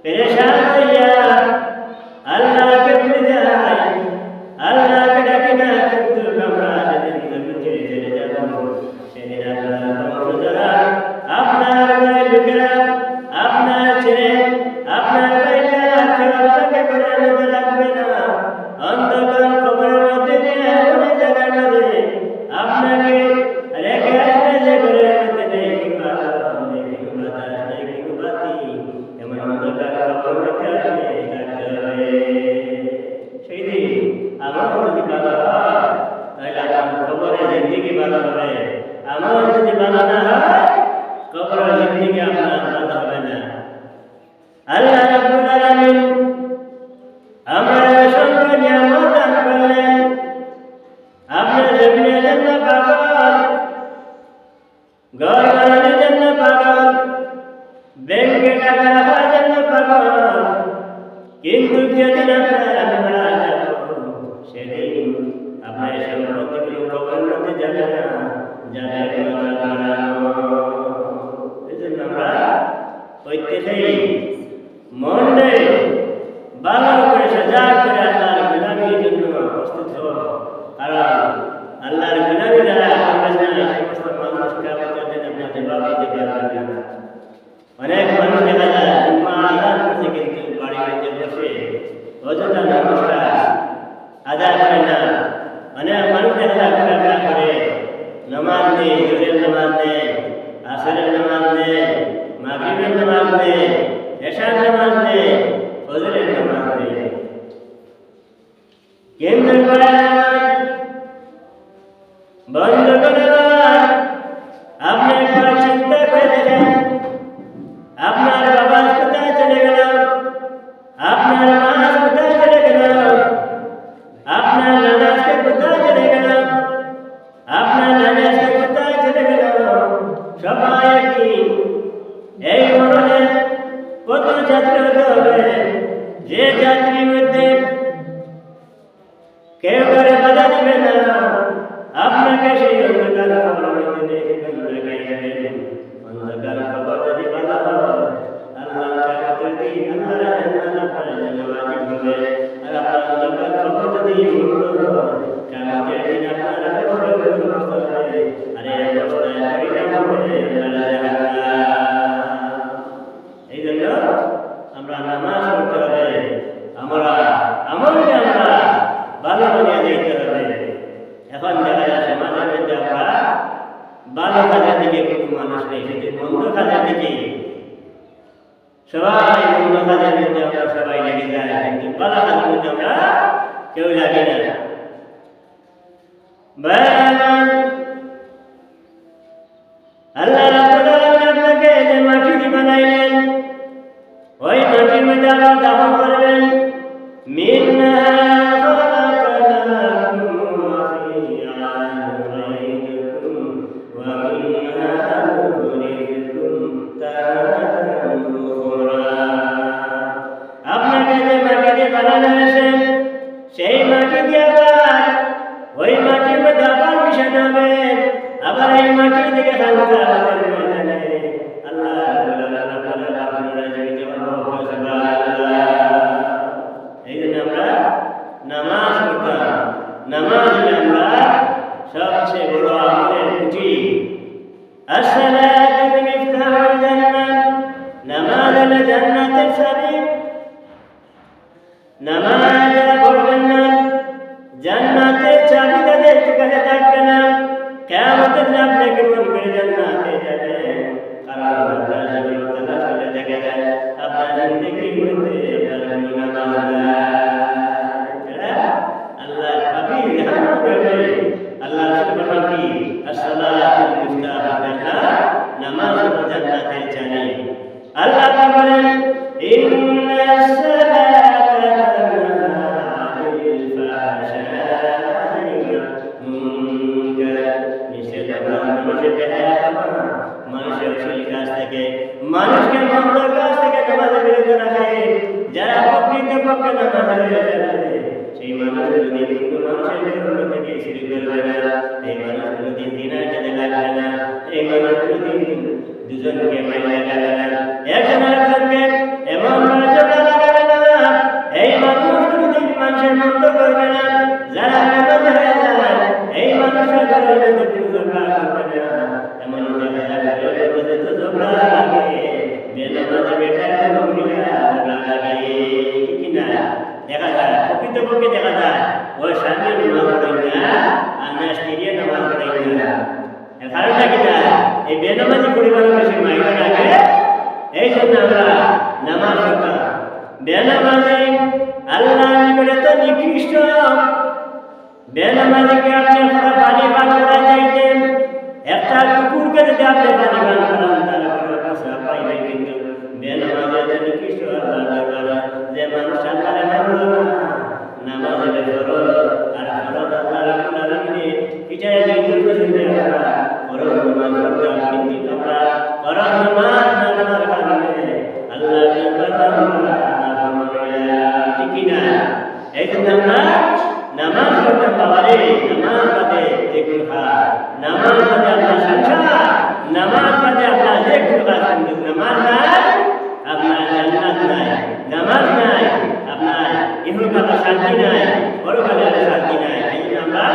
परेशान भैया अल्लाह के मिल जाए আমরা অসংখ্য নিয়ামত দান করলেন। আপনার জমিনের জন্য পাগল, ঘর বানানোর জন্য পাগল, ব্যাংকে টাকা রাখার জন্য পাগল, কিন্তু যেদিন আপনার আমি মারা যাব সেদিন আপনার সম্পত্তিগুলো কবরের মধ্যে যাবে না, যাবে এই জন্য আমরা প্রত্যেকেই মনে ভালো করে সাজা করে আল্লাহর গুলামির জন্য প্রস্তুত হব। কারণ আল্লাহর গুলামি যারা করবেন না সমস্ত মানুষ কিয়ামতের দিন আপনার জবাব দিতে পারবে না। অনেক মানুষ দেখা যায় জুম্মা আদান করছে কিন্তু বাড়ির মধ্যে বসে অযথা নমস্কার আদায় করে না। অনেক মানুষ দেখা যায় ঘোরাফেরা করে, নামাজ নেই, জোহরের নামাজ নেই, আসরের নামাজ নেই, মাগরিবের নামাজ নেই, এশার নামাজ নেই, ফজরের নামাজ নেই। কিন্তু বন্ধ করে আপনি একবার চিন্তা করে দেখেন, আপনার বাবা কোথায় চলে গেল, আপনার মা কোথায় চলে গেল, আপনার নানাকে কোথায় চলে গেল, আপনার নানাকে কোথায় চলে গেল। সবাই কি এই মরণে কত যাত্রী হতে হবে, যে যাত্রীর মধ্যে কেউ করে বাধা দিবে না, আপনাকে সেই অন্ধকার খবরের মধ্যে রেখে অন্ধকার খবর যদি বাধা হয়, আল্লাহ কিয়ামতের দিন আল্লাহর জান্নাত আপনার জন্য ওয়াজিব হবে। আর আপনার অন্ধকার খবর যদি ভুল হয়, কিয়ামতের দিন আপনার খবর ভুল হবে, আর এই অবস্থায় পরিণাম হবে আল্লাহর জান্নাত। এই জন্য আমরা নামাজ পড়তে হবে, আমরা আমলকে আমরা ভালো বানিয়ে দিতে হবে। এখন দেখা যায় সমাজের মধ্যে আমরা ভালো কাজের দিকে কোনো মানুষ নেই, শুধু মন্দ কাজের দিকে সবাই, মন্দ কাজের মধ্যে আমরা সবাই লেগে যায়, কিন্তু ভালো কাজের মধ্যে আমরা কেউ লাগে না। আল্লাহ রাব্বুল আলামিন আপনাকে যে মাটি দিয়ে বানাইলেন, ওই মাটির মধ্যে আল্লাহ দাফন করবেন। মিন্না আপনাকে যে মাটি দিয়ে বানানো হয়েছে সেই মাটি দিয়ে আবার ওই মাটির মধ্যে আবার মিশানো হবে, আবার এই মাটির দিকে হালকা আমাদের ময়দানে আল্লাহ জীবিত হবো। এই জন্য আমরা নামাজ পড়তাম। নামাজ আমরা সবচেয়ে বড় আমলের পুঁজি। আসসালাতু মিফতাহুল জান্নাহ, নামাজ হলো জান্নাতের চাবি। নামাজ যারা পড়বেন না, জান্নাতের চাবি তাদের কাছে থাকবে না। কিয়ামতের দিন আপনাকে মন করে জান্নাতে যাবেন। কারণ আপনার জীবন তালাশ করে দেখা যায় আপনার জিন্দেগির মধ্যে আপনার কোনো নামাজ নাই। আল্লাহর হাবিব আল্লাহ রাসূল কি আসসালাতু মিফতাহুল জান্নাহ, নামাজ হলো জান্নাতের চাবি। আল্লাহ বলেন ইন্নাস সালাতা তানহা আনিল ফাহশাই ওয়াল মুনকার, নিষেধ মানুষের অশ্লীল কাজ থেকে, মানুষকে মন্দ কাজ থেকে নামাজের বিরত রাখে। যারা প্রকৃতপক্ষে নামাজ সেই মানুষ কোনোদিন কোনো মানুষের বিরুদ্ধে থেকে শিরক করবে না, এই মানুষ কোনোদিন জিনার কাজে লাগবে না, এই মানুষ কোনোদিন দুজনকে মাইনে লাগাবে না, একজন আরেকজনকে এমন ঝগড়া লাগাবে না, এই মানুষ কোনোদিন মানুষের মন্দ করবে না। যারা নামাজ হয়ে যায় এই মানুষের ঘরের মধ্যে কোনো ঝগড়া করবে না। এমন দেখা যায় ঘরের মধ্যে তো ঝগড়া লাগে, বেনামাজি বেটা মহিলা ঝগড়া লাগে, ঠিক না? দেখা যায় প্রকৃতপক্ষে দেখা যায় ওই স্বামী নামাজ পড়ে না আর না স্ত্রী নামাজ পড়ে না। কারণটা কি না? এই বেনামাজি পরিবারের বেশি মাইনে লাগে। এই জন্য আমরা নামাজ পড়তাম। বেনামাজি আল্লাহ নিকটে তো নিকৃষ্ট। বেনামাজিকে আপনি পানি পান করা চাইতেন, একটা কুকুরকে যদি আপনি পানি পান করান তাহলে পাশে পাইবেন, কিন্তু বেনামাজি নিকৃষ্ট আল্লাহ যে মানুষ আল্লাহরে মানল না এই জন্য আমরা নামাজ পড়তাম বাবারে, নামাজ বাদে যে কোনো কাজ, নামাজ বাদে আপনার সংসার, নামাজ বাদে আপনার যে কোনো কাজ, কিন্তু নামাজ নাই আপনার জান্নাত নাই, নামাজ নাই আপনার ইহকালে শান্তি নাই, পরকালে শান্তি নাই। এই জন্য আমরা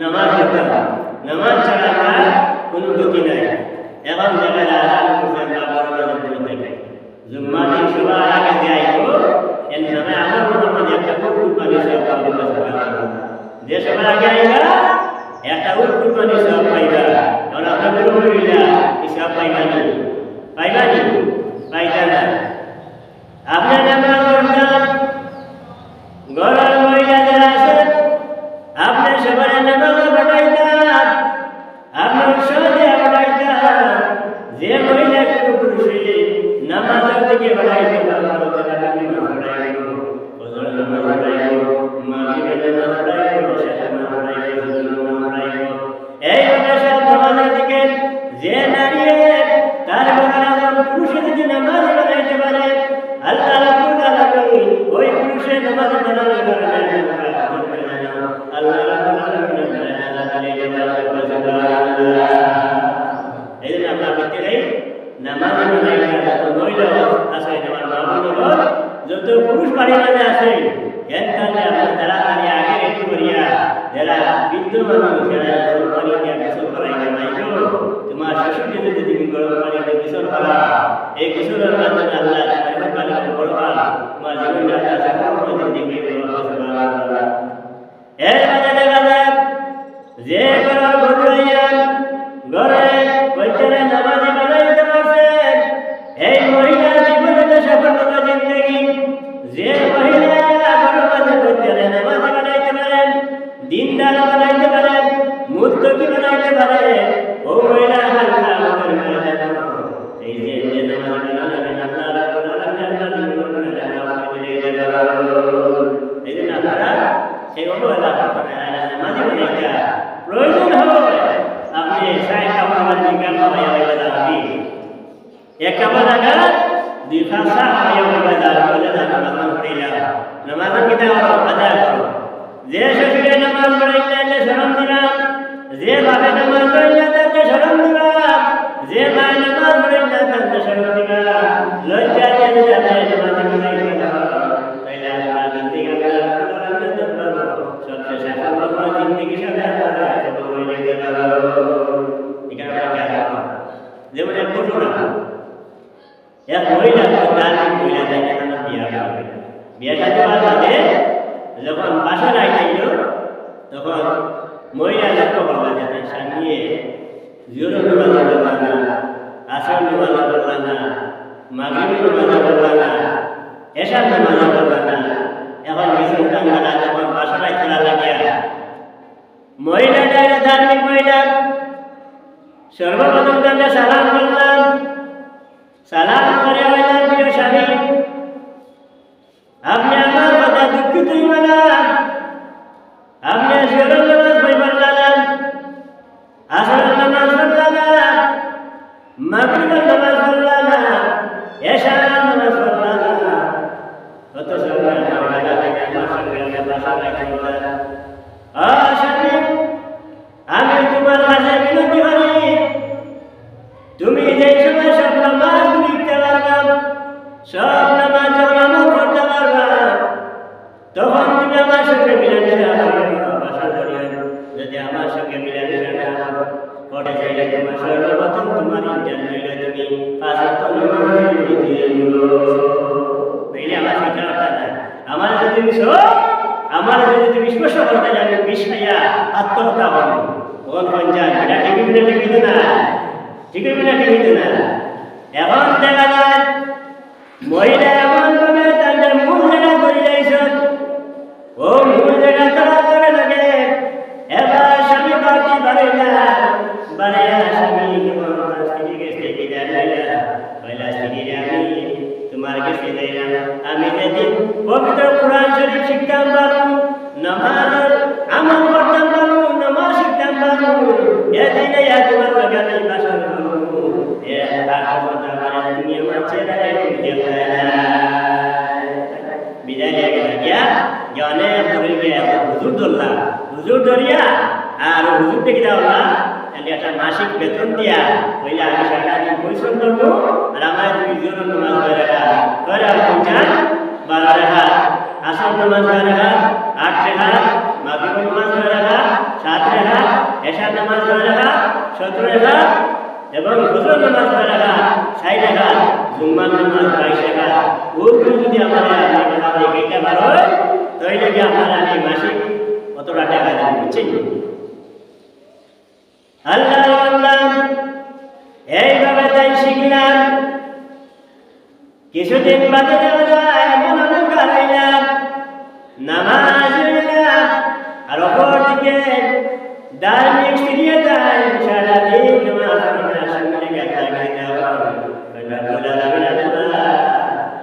নামাজ পড়তাম, নামাজ ছাড়া আমার কোনো গতি নাই। এখন দেখা যায় জুম্মা দিন সবার আগে যাই তো এর নামে আমার মনের মধ্যে একটা কুরবানি সব যে সবার আগে আইবা একটা কুরবানি সব পাইবা। কারণ আপনার কুরবানিটা হিসাব পাইবানি পাইতা না। আপনার নামাজ পড়তাম, ঘরের মহিলা যারা আছেন আপনার সবার নামাজ পড়াইতাম, আপনার সহজে পড়াইতাম। যে মহিলা কোনো পুরুষে নামাজের দিকে পড়াইতে পারবো তারা নামাজ পড়াইবো, ফজর নামাজ পড়াইবো, মাগরিবের নামাজ পড়াইবো, ইশার নামাজ পড়াইবো, জোহর নামাজ পড়াইবো। এইভাবে সব নামাজের দিকে যে দাঁড়িয়ে তার বড় পুরুষে যদি নামাজ পড়াইতে পারে আল্লাহ রাব্বুল আলামিন ওই পুরুষের নামাজ পড়ানোর কারণে আল্লাহ রাব্বুল আলামিন এই জন্য আমরা প্রত্যেকেই নামাজ যত মহিলা আছে আমার মামুনগর যত পুরুষ পরিবারে আছে তাড়াতাড়ি আগে রেডি করিয়া যারা বৃদ্ধ মানুষ যারা গরম পানি দিয়ে গোসল করাই মাইকো তোমার শিশুকে যদি তুমি গরম পানি দিয়ে গোসল করা এই গোসলের মাধ্যমে আল্লাহ তোমার কালে করবা তোমার জীবনটা সাফল্য জিন্দেগি এর মাঝে দেখা যায় যে ঘরের বধূয়া ঘরে বৈতরে নামাজ বানাইতে পারছেন এই মহিলা জীবনে সাফল্য জিন্দেগি। যে মহিলা ঘরের মাঝে বৈতরে নামাজ বানাইতে পারেন, দিনদার বানাইতে পারেন, মুত্তাকি বানাইতে পারেন, ও মহিলা হালকা মতন হয়ে যাবে। এই যে নামাজ বানালেন আল্লাহ রাব্বুল আলামিন জীবনে নামাজ পড়ে যাবে। এই জন্য আপনারা সেই অবহেলা করবেন না, নামাজ বানাইতে প্রয়োজন হবে আপনি সাইড আমার দিকে পাওয়া যাবে এক কাবা জায়গা দুই ফাঁসা পাওয়া যাবে বলে নামাজ পড়িলা নামাজ কিতা আদায় করো। যে শ্বশুরে নামাজ পড়াইলে যে শরম দিবা, যে বাপে নামাজ পড়াইলে তাকে শরম দিবা, যে মা নামাজ পড়াইলে তাকে শরম দিবা। লজ্জা দিয়ে যাবে নামাজ পড়াইতে তাইলে আপনার জিন্দেগি সবচেয়ে সাফল্য জিন্দেগি সাথে যেমন এক ঘটনা, এক মহিলা ধার্মিক মহিলা তাকে বিয়া করবে। বিয়েটা দেওয়ার বাদে যখন বাসায় আইল তখন মহিলা লক্ষ্য করলেন যে তাই সামিয়ে জিওর নামাজ পড়লাম না, আসর নামাজ পড়লাম না, মাগরিবের নামাজ পড়লাম না, এশার নামাজ পড়লাম না। এখন কিছু কাঙ্গালা যখন বাসায় খেলা লাগিয়া মহিলাটা ধার্মিক মহিলা সর্বপ্রথম তাকে সালাম করলাম, সালাম করে বললাম প্রিয় স্বামী আপনি আমার কথা দুঃখিত হইবেন না, আপনি জোহরের নামাজ পড়বেন না, আসরের নামাজ পড়বেন না, মাগরিবের নামাজ পড়বেন না, এশার নামাজ পড়বেন না। কত সময় আমার সঙ্গে বাসায় খেলা স্বামী আমি তোমার কাছে বিনতি করি তুমি যে সময় সব নামাজ লিখতে পারবা, সব নামাজ আমল করতে পারবা, তখন তুমি আমার সঙ্গে মিলামিশা বাসা করিয়া যদি আমার সঙ্গে মিলামিশা না করে চাইলে তোমার সর্বপ্রথম তোমার ইন্টারভিউ তুমি 5 ওয়াক্ত নামাজ পড়িলে আমার শিক্ষা না আমার যদি আমার যদি তুমি স্পর্শ করতে যাবে বিষয়া আত্মহত্যা হবে তখন পঞ্চায়েত এটা টিভি না টিভি না। এখন দেখা যায় মহিলা এমন ভাবে তাদের মূল জায়গা ধরে যাইছেন, ও মূল জায়গা তারা করে লাগে। এবার স্বামী বাড়ি বাড়াইলা স্বামী কেমন স্ত্রী গেছে পয়লা স্ত্রী আমি তোমার কাছে যাইলাম, আমি যেদিন পবিত্র কোরআন শরীফ শিখতাম পারবো, নামাজ আমল করতাম পারবো, নামাজ শিখতাম পারবো, এদিনে তোমার বাগানে বাসা করবো। তুমি আমার ছেলে বিদায় নিয়ে গেল গিয়া যে অনেক দূরে গিয়া হুজুর ধরলাম, হুজুর ধরিয়া আর হুজুর দেখে যাও না একটা মাসিক বেতন দিয়া হইলে আমি সারাদিন পরিশ্রম করবো আর আমার 2 জন নামাজ পড়ে রাখা করে পৌঁছান 12 রেখা, আসর নামাজ পড়ে রাখা 8 রেখা, মাগরিব নামাজ পড়ে রাখা 7 রেখা, এশার নামাজ পড়ে রাখা 17 রেখা এবং ফজর নামাজ পড়ে রাখা 6 রেখা, জুম্মার নামাজ 22 রেখা। ওগুলো যদি আমরা দেখাইতে পারো তাহলে কি আপনারা আমি মাসিক কতটা টাকা দেবেন বুঝছেন? আল্লাহ আল্লাহ এইভাবে তাই শিখলাম। কিছুদিন বাদে এমন অন্ধকার হইলাম, নামাজ হইলাম আর অপর দিকে ধার্মিক সিরিয়াতাই সারাদিন নামাজ পড়ার সামনে গাতা গাইতে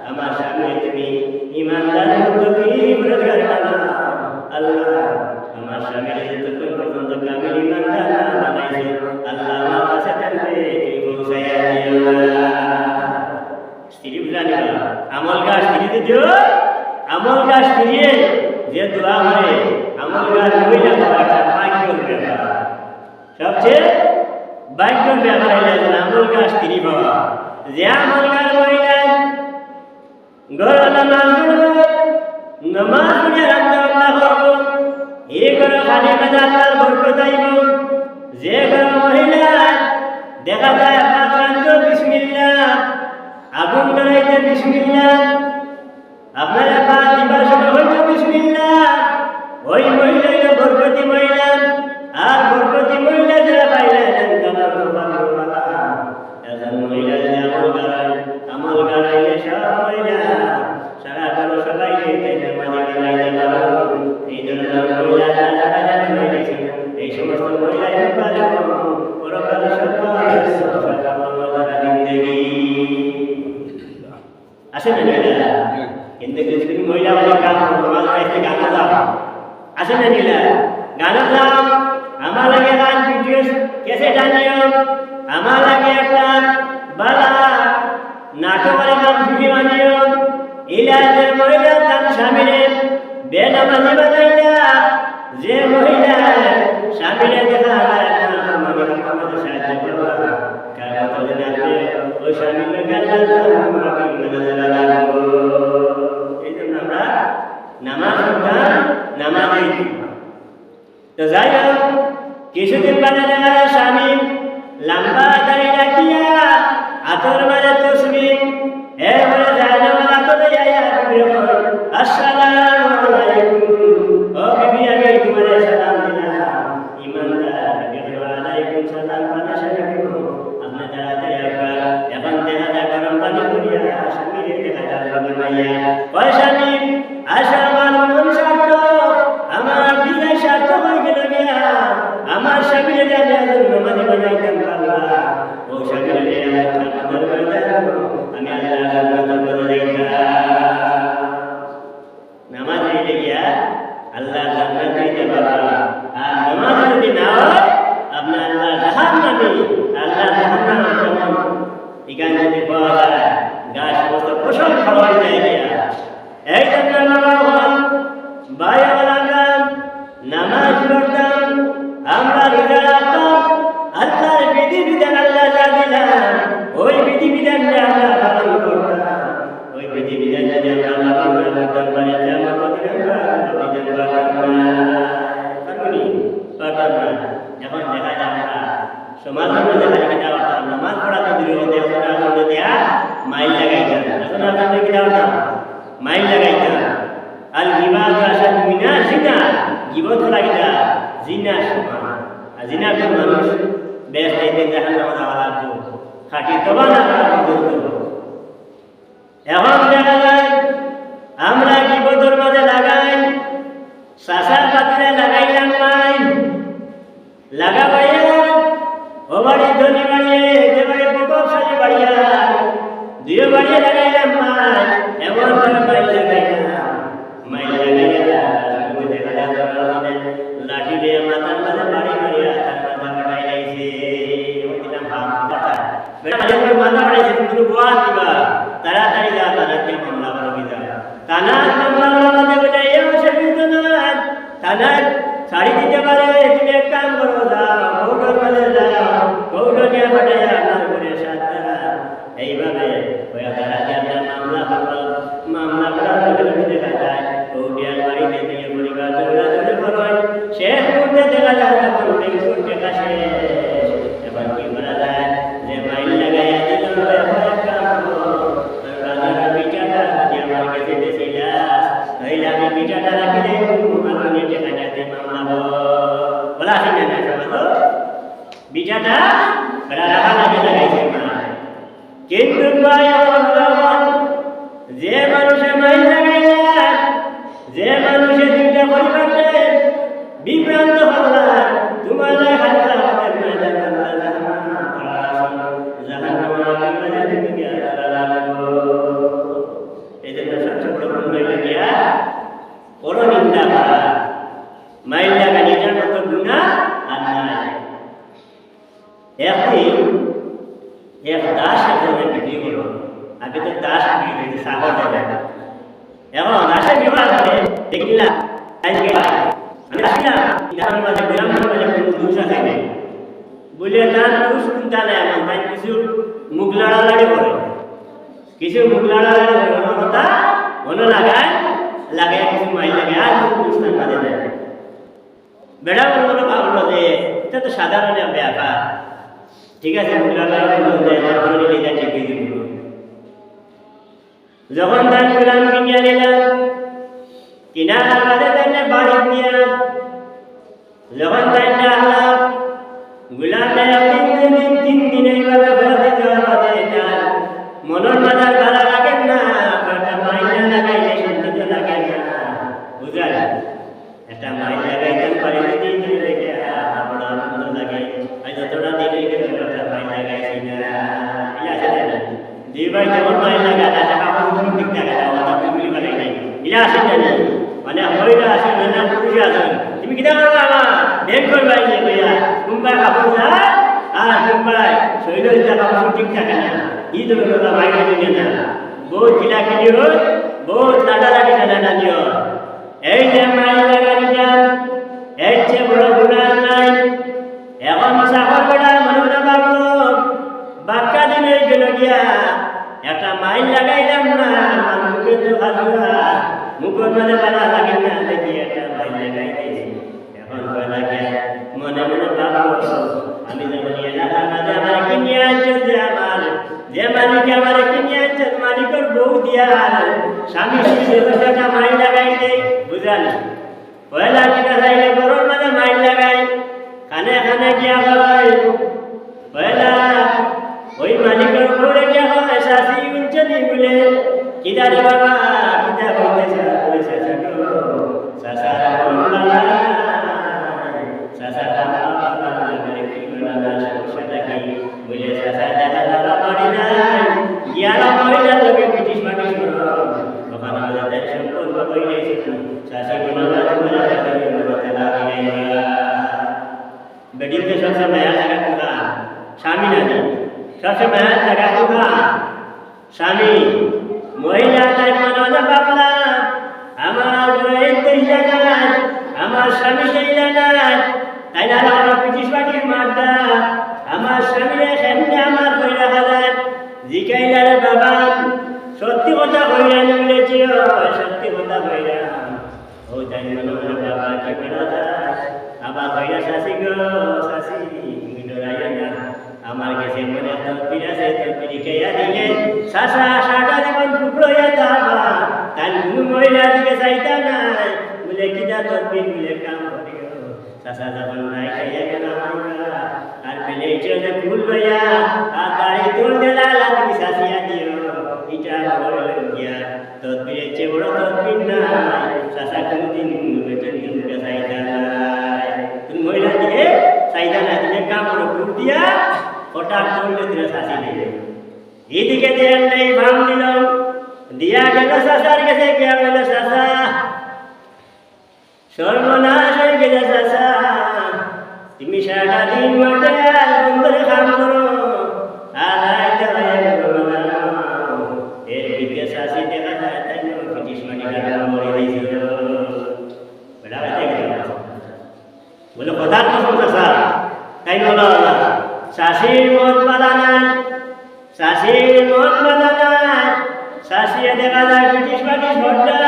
আমার সামনে তুমি ইমানদার মুত্তাকি পরহেজগার বানাও আল্লাহ। আমার সামনে যতক্ষণ পর্যন্ত কামিল ইমানদার না বানাইছো আল্লাহ আমার কাছে থাকবে তুমি পৌঁছাইয়া দিও না। স্ত্রী বুঝানি আমল গাছ ফিরিয়ে দিও, আমল গাছ ফিরিয়ে যে দোয়া করে আমল গাছ মহিলা একটা ভাগ্যের ব্যাপার, সবচেয়ে ভাগ্যের ব্যাপার হইলে আমল গাছ ফিরি পাওয়া। যে আমল গাছ মহিলা ঘর নামাজ পড়বো, নামাজ পড়ে রান্না বান্না করবো, এই ঘরে খালি মেজা আল্লাহর বরকত আইব। যে ঘর মহিলা দেখা যায় পাঁচ বিসমিল্লাহ, আগুন ধরাইতে বিসমিল্লাহ, আপনারা পা দিবার সময় হইতো বিসমিল্লাহ, ওই মহিলা বরকতি মহিলা। আর বরকতি মহিলা যারা পাইলেন তারা মহিলা যদি আমল গাড়াইলে সব মহিলা সারা কালো সবাই এই ধরনের মহিলা এই সমস্ত মহিলা আসে না নিলা কিন্তু কিছু মহিলা কাম গানা যাও আসে না নিলা গানা যাও আমার লাগে গান ভিডিও কেসে জানিও আমার লাগে একটা বালা নাটকের গান ভিডিও বানিও ইলাজের মহিলা তার স্বামীরে বেনামাজি বানাইলা। যে মহিলা স্বামীরে দেখা যায় না আমাদের সাহায্য করবা কারণ তাদের আপনি ওই স্বামীর গান এই জন্য আমরা নামাজ পড়তাম, নামাজ তো যাই হোক কিছুদিন বাদে দেখা যায় স্বামী লম্বা দাড়ি রাখিয়া আতর মারে তসবিহ এরপরে যায় না আতর যাইয়া আসসালামু আলাইকুম ও বিবি আমি তোমারে সালাম দিলাম ইমানদার বিবি আলাইকুম সালাম পানা সালাম আপনি তাড়াতাড়ি আসবা। এখন দেখা যায় গরম পানি করিয়া স্বামীর দেখা যায় মাইয়া কয় স্বামী আসা আমার মন সার্থক, আমার বিয়ে সার্থক হয়ে গেল গিয়া আমার স্বামীর যাবে নামাজি বানাইতাম পারবা ও স্বামীর আমি নামাজ হইলে গিয়া আল্লাহ জান্নাত দিতে পারবা। আর নামাজ যদি না হয় আপনার আল্লাহ জাহান্নামী, আল্লাহ জাহান্নাম যেমন এখানে যদি পাওয়া যায় গাছ সমস্ত ফসল খাওয়া যায় গিয়া। এই জন্য নামাজ পড়তাম, আমরা রোজা রাখতাম, আল্লাহর বিধিবিধান আল্লাহ যা দিলাম ওই বিধিবিধান আমরা পালন করতাম। ওই বিধিবিধান যদি আমরা পালন করতাম পারি এখন দেখা যায় আমরা সমাজের মধ্যে দেখা পারতাম নামাজ পড়া তো দূরে হতে দেয়া মাইল লাগাইতাম, এখন আপনাদের কি দেওয়াতাম মাইল লাগাইতাম। আর গিবাদ আসা মিনা জিনা গিবত লাগিতা জিনা সমান আর জিনা কোন মানুষ বেশ আইতে জাহান্নামে যাওয়া লাগবে খাঁটি তওবা না করা পর্যন্ত। এখন দেখা যায় আমরা গিবতের মাঝে লাগাই সাসার পাত্রে লাগাইলাম মাইল লাগাবাইয়া ও বাড়ি ধনী বাড়িয়ে যে বাড়ি প্রভাবশালী বাড়িয়া দুই বাড়িয়ে লাগাইলাম মাইল এমন করে মাইল লাগাইলাম মাইল লাগাইয়া দেখা যায় লাঠি দিয়ে মাথার মাঝে বাড়ি মারিয়া তার মাথা কাটাই লাইছে দিলাম ভাব কথা বেটা মাথা বাড়াইছে তুমি গোয়া দিবা তাড়াতাড়ি যা তারা বিটাটা রাখি দেয় আমার নেটে কাটাতে মামলা বলা আছে না সমাজ বিটাটা বড় রাখা লাগে লাগাইছে মা কিন্তু ভাই আমার যে মানুষে মাইল লাগাইলা যে মানুষে দুইটা পরিবারে বিভ্রান্ত হলা তোমার হাতটা হাতের ময়দান আল্লাহ জাহান্নাম জাহান্নামে তুমি কি আলাদা এজন্য সবচেয়ে বড় ভুল হইল গিয়া বড় নিন্দা করা মাইল লাগা নিজের মতো গুনাহ আর নাই একদিন এক দাস একজনে বিক্রি করলো আগে তো দাস বিক্রি হয়েছে সাগর দেবে এখন দাসের বিবাহ করে দেখলাম আজকে আমি আসলাম ইধানের মাঝে গ্রামের মাঝে কোনো দোষ আছে নাই বলে তার দোষ চিন্তা নেই এমন তাই কিছু মুখ লড়ালড়ি করে কিছু মুখ লড়ালড়ি করে কথা মনে লাগায় কিছু মাইল লাগে আর দোষ তার মাঝে নেই বেড়া মনে ভাবলো যে এটা তো সাধারণ ব্যাপার ঠিক আছে মুখ লড়ালড়ি বলতে আমার নিয়ে যা ঠিক হয়ে দিল যখন তার গোলাম কিনিয়া নিলাম কিনার বাদে তাই বাড়ি নিয়ে যখন তাই আল্লাহ গোলামে তিন দিন এইভাবে ঘরে যাওয়ার বাদে তার মনের মাঝার ভালো লাগে না একটা মাইনা লাগাইলে শান্তিতে লাগে না বুঝলেন একটা মাইন লাগাইতে পারি বড় আনন্দ লাগে আর যতটা দিন একটা মাইন লাগাইছি না যে ভাই যেমন মাইন লাগা ঠিক থাকে ইলা আসেন না মানে হইরা আসেন না পুরুষ আসেন তুমি কিটা করবা আমা দেখ করবাই যে কইয়া কুম্বা কাপড় যা আর কুম্বাই শরীরের যা কাপড় ঠিক থাকে না ই তো কথা বাইরে দিনে না বহুত কিলা কিনিও বহুত লাডা লাগি না দিও এই যে মাইল লাগানি যান এই যে বড় গুনাহ নাই এখন সাগর বড়া মনে ভাবলো বাক্কা দিনে গেল গিয়া একটা মাইল লাগাইলাম না মানুষকে তো হাজুরা মুখের মধ্যে বাধা লাগে না দেখি একটা মাইল লাগাইতেছি এখন ভয় লাগে মনে মনে ভাবো আমি যেমন এলাকার মাঝে আমার কিনিয়ে আনছে যে মালিক আমার কিনিয়ে আনছে মালিকের বউ দিয়া স্বামী একটা মাইল লাগাই দেয় বুঝলেন ভয় লাগে না চাইলে গরুর মাঝে মাইল লাগাই খানে খানে গিয়া হয় ভয়লা ওই মালিকের উপরে কে হয় শাসি উঞ্চনি বলে কিদা রে বাবা কিদা হইতেছে বলে শাসি গো শাসা বাবা শাসা বাবা করে কি বলা সমস্যা কি বলে শাসা দাদা দাদা পারি না ইয়ারা মহিলা লোকে ব্রিটিশ মানুষ করো ওখানে আমাদের সম্পর্ক কইলেছে শাসি বলা বলা বলতে লাগে বেডিতে সবসময় মায়া লাগা কুলা স্বামী না सबसे महल जगह होगा स्वामी महिला ताई मनोना बाबला আমার এই জায়গা আমার স্বামী সেই জায়গা তাই না আমার ব্রিটিশ পার্টির মারদা আমার স্বামীর সামনে আমার কইরা হাজার জিকাইলারে বাবা সত্যি কথা কইরা বলেছি সত্যি কথা কইরা ও তাই মনে বাবা কি কইরা আবার কইরা শাসি গো শাসি তুমি ডরাইয়া না আমার কাছে মনে তকবির আছে তকবির কেয়া দিলে শাসা সাটা জীবন টুকরো হয়ে যাবা তাই কোনো মহিলা দিকে চাইতা নাই বলে কিনা তকবির বলে কাম করিও শাসা যখন নাই খাইয়া কেন আর পেলে চলে ভুল হইয়া আর দাড়ি তুল দিলা তুমি শাসিয়া দিও এটা বড় গিয়া তকবিরের চেয়ে বড় তকবির নাই শাসা কোনোদিন কোনো বেতন দিকে চাইতা নাই তুমি মহিলা দিকে চাইতা না তুমি কাম করো ভুল দিয়া হঠাৎ করলে দিলে শাসি দিলে এদিকে দেন নেই ভাঙ দিল দিয়া গেল শাসার কাছে গিয়া গেল শাসা সর্বনাশ হয়ে গেল শাসা তুমি সারা দিন মাঠে আর বন্ধুরে কাম করো আর আইতে হয়ে গেল এর দিকে শাসি দেখা যায় তাই ব্রিটিশ মানিকারা মরে দিয়েছিল বেড়া হইতে গেল বলে কথার কসম শাসা তাই বলো শাসির মন বাদানান শাসির মন বাদানান শাসিয়ে দেখা যায় ব্রিটিশ পার্টিশ ভোটার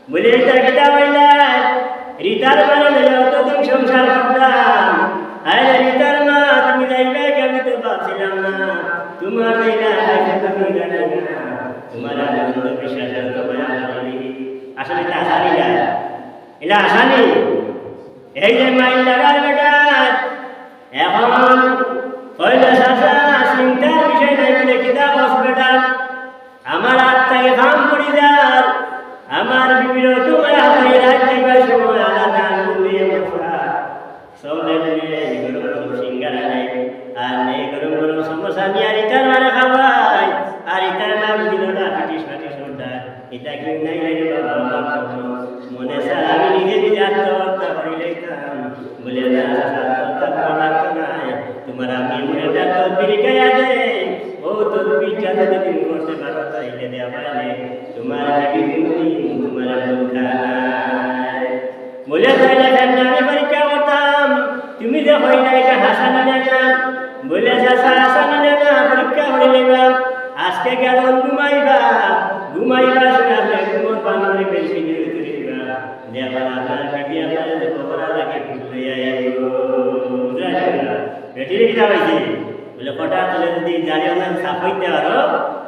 বলে এটা কিতা বললা রিতার মানে অতদিন সংসার করতাম আরে রিতার মা তুমি যাইবে আমি তো ভাবছিলাম না তোমার না তুমি জানো না তোমার আনন্দ বিশ্বাস তোমার আসলে আসানি না, এটা আসানি। এই যে মাইল লাগার বেটা এখন কইলে চাচা চিন্তার বিষয় নাই বলে কিতাব বেটা আমার হাত থেকে কাম করি যার আমার বিবির তোমার হাতে রাত দিবার সময় আলাদা দিয়ে বসা সবলে নিয়ে গরম গরম সিঙ্গারা নেই আর নেই গরম গরম সমোসা নিয়ে আর ইটার মারা খাওয়াই আর ইটার নাম দিল না পিটিস পাটিস ওটা এটা কি নাই রে বাবা মনে স্যার আমি নিজে নিজে আত্মহত্যা করে লেখতাম বলে না আত্মহত্যা লাগতো না তোমার আমি মনে তদবির গায়া দে ও তদবির যাতে দিন করতে পারো তাইলে দেওয়া পারে তোমার তোমার বলে তাইলে আমি পরীক্ষা করতাম তুমি যে হয় না এটা হাসানি না বলে হাসানি না পরীক্ষা করে নেবাম আজকে গেল ঘুমাইবা শুনে ঘুমোর পান করে বেশি দিয়ে তুলিবা দেবা আপনার বিবি আপনার খবর লাগে বেটির কিতা হয়েছে বলে কটা তলে যদি জানিও না সাফ হইতে পারো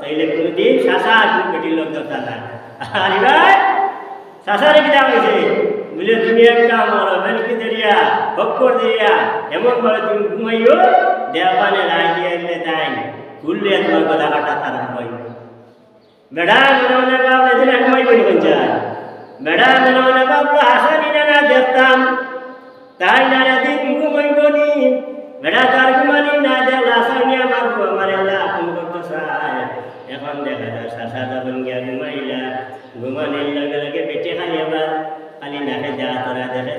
তাইলে কোনোদিন শাসা বেটির লোক দরকার না আরে ভাই শাসারে কিতা হয়েছে বলে তুমি একটা মরো বেলকি দেরিয়া হক্কর দিয়া এমন ভাবে তুমি ঘুমাইও দেওয়ানে রায় দিয়ে এলে তাই খুললে তোমার গলা কাটা তার হয় বেড়া মনে বাবলে দিলে ঘুমাই বলি পঞ্চায়েত বেড়া মনে বাবলো হাসানি না দেখতাম তাই না দিন ঘুমাইব নি বেড়া তার ঘুমানি না দেখ হাসানি আমার আপন করতে চায় এখন দেখা যায় শাসা তখন গিয়া ঘুমাইলা ঘুমানির লগে লগে বেটে খালি আবার খালি নাকে যা তোরা দেখে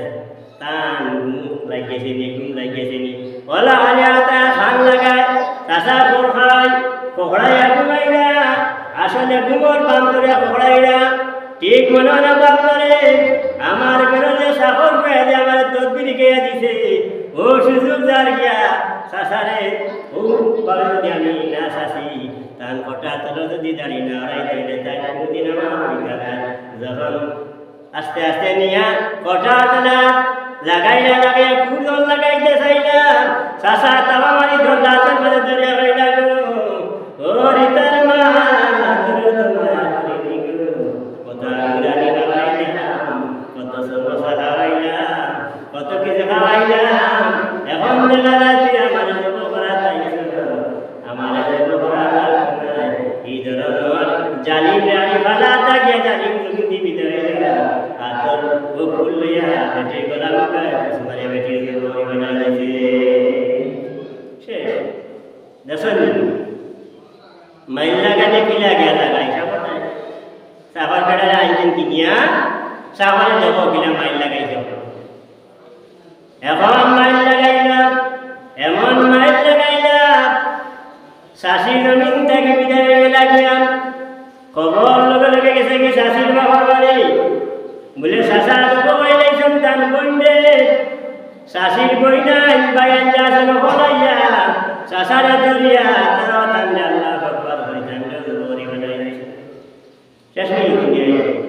টান ঘুম লাগিয়েছে নি ঘুম লাগিয়েছে নি ওলা খালি আতা খান লাগায় চাষা ফোর খায় কোকড়াইয়া ঘুমাইলা আসলে ঘুমোর পান করে কোকড়াইলা ঠিক মনে না বাপরে আমার বেরোলে সাফর পেয়ে যে আমার তদবির গিয়ে দিছে ও সুযোগ যার গিয়া চাষারে ও বাবা যদি আমি না চাষি তার কটা তলো যদি দাঁড়িয়ে না ওরাই তৈরি তাই কোনোদিন আমার যখন আস্তে আস্তে নিয়া কটা তলা লাগাইলা লাগাইয়া কুড়ল লাগাইতে চাইলাম চাষা তাবা মারি ধরলা হাতের মাঝে ধরে হইলা গো ও রিতার মা কত আঙ্গুরানি খাওয়াইলাম কত সমোসা খাওয়াইলাম কত কিছু খাওয়াইলাম এখন দেখা যাচ্ছে আমার জব করা চাইছে আমার জব করা এই ধরনের জালিম রানী ভালা থাকিয়া জালিম তুমি দিবি দেয় আতর ও ফুল লইয়া বেটে গলা লুকায় মানে বেটির গরি বানা দিয়েছে শেষ দেখুন মাইল লাগানে কি লাগে লাগাই সাফার বেড়ালে আইছেন কিনিয়া সাফারে দেব কিনা মাইল লাগাই যাব এখন মাইল লাগাইলাম এমন মাইল লাগাইলাম শাশি জমিন থেকে বিদায় হয়ে লাগিলাম খবর লগে লগে গেছে কি শাশির বাবার বাড়ি বলে শাশা লোক হইলে সন্তান বইনে শাশির বই নাই বায়ান যাস হলাইয়া শাশারে দরিয়া তারা তান্ডা আল্লাহ ভগবান হয়ে তান্ডা গরি বানাই দিয়েছে শেষ নেই দুনিয়ায়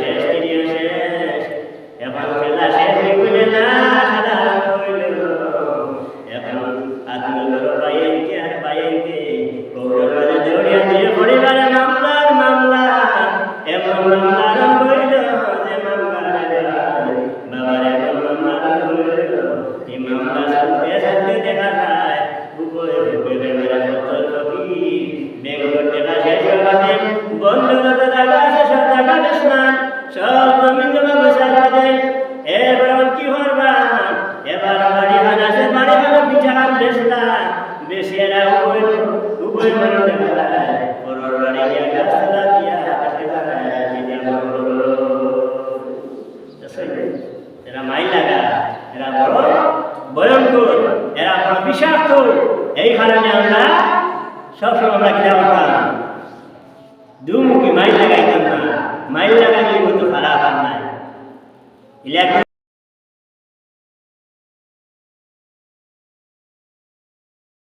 শেষ তিনিও শেষ এখন খেলা শেষ হইলে না খেলা হইল এখন আত্মীয় বাইনকে আর বাইনকে গৌরবারে দৌড়িয়া দিয়ে পরিবারে মামলার মামলা এমন মামলা আরম্ভ হইল যে মামলার বাবার এমন মামলা আরম্ভ হইল এই মামলা শুনতে শুনতে দেখা যায় বুকে বুকে মেরা কত কবি ব্যাংক দেখা শেষ হবে বন্ধ হতে জায়গা আছে সব জায়গা বেশ না সব জমিন জমা বসে আছে এবার কি করবা এবার বাড়ি বানাছে বাড়ি বানা পিঠা খান বেশলা বেশি এরা উভয় মনে দেখা যায় পরের বাড়ি গিয়া গাছতলা দিয়া এরা মাইল লাগা এরা বড় ভয়ঙ্কর এরা বড় বিষাক্ত এই কারণে আমরা সবসময় আমরা কিনা করতাম দুমুখী মাইল লাগাইতাম না মাইল লাগাইলে মতো খারাপ আর নাই